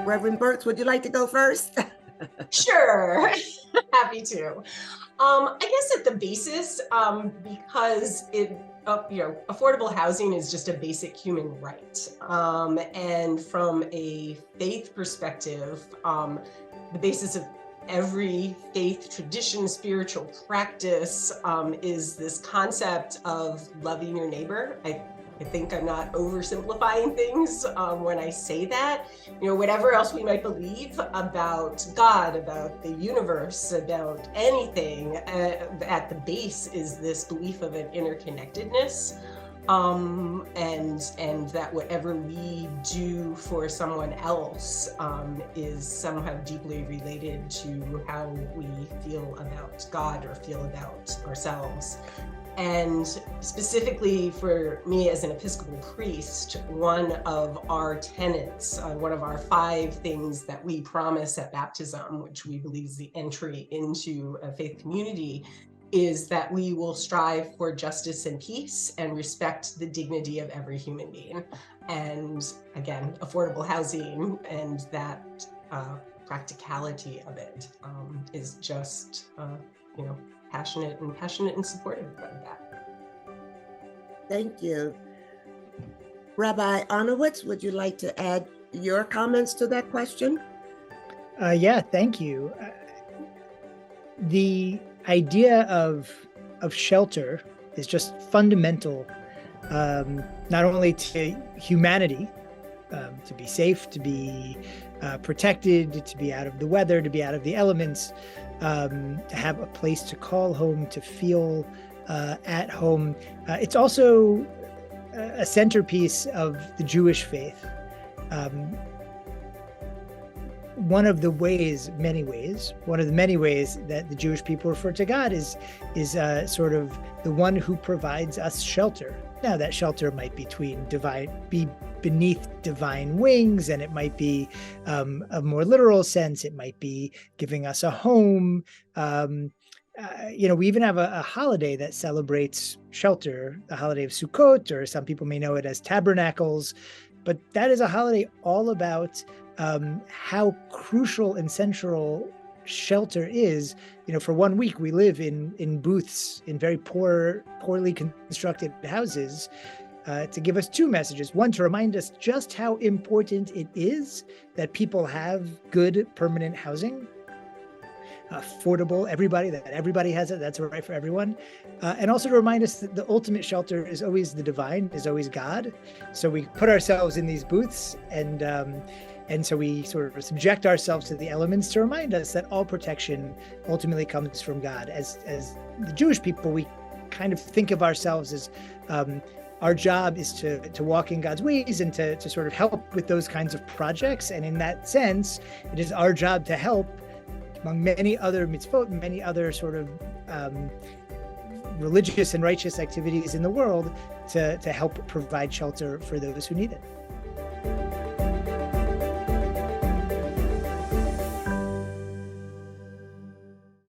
Reverend Burks, would you like to go first? Sure, happy to. I guess at the basis, because affordable housing is just a basic human right. And from a faith perspective, the basis of every faith tradition, spiritual practice, is this concept of loving your neighbor. I think I'm not oversimplifying things when I say that. Whatever else we might believe about God, about the universe, about anything, at the base is this belief of an interconnectedness, and that whatever we do for someone else is somehow deeply related to how we feel about God or feel about ourselves. And specifically for me as an Episcopal priest, one of our tenets, one of our 5 things that we promise at baptism, which we believe is the entry into a faith community, is that we will strive for justice and peace and respect the dignity of every human being. And again, affordable housing and that practicality of it is just, passionate and supportive of that. Thank you. Rabbi Arnowitz, would you like to add your comments to that question? Yeah, thank you. The idea of shelter is just fundamental, not only to humanity, to be safe, to be protected, to be out of the weather, to be out of the elements, to have a place to call home, to feel at home. It's also a centerpiece of the Jewish faith. One of the many ways that the Jewish people refer to God is sort of the one who provides us shelter. Now, that shelter might be beneath divine wings, and it might be a more literal sense. It might be giving us a home. We even have a holiday that celebrates shelter, the holiday of Sukkot, or some people may know it as Tabernacles. But that is a holiday all about how crucial and central shelter is. For 1 week, we live in booths in very poorly constructed houses, to give us 2 messages. One, to remind us just how important it is that people have good permanent housing, affordable, that everybody has it, that's right for everyone. And also to remind us that the ultimate shelter is always the divine, is always God. So we put ourselves in these booths, and so we sort of subject ourselves to the elements to remind us that all protection ultimately comes from God. As the Jewish people, we kind of think of ourselves as our job is to walk in God's ways and to sort of help with those kinds of projects. And in that sense, it is our job to help, among many other mitzvot, many other sort of religious and righteous activities in the world, to help provide shelter for those who need it.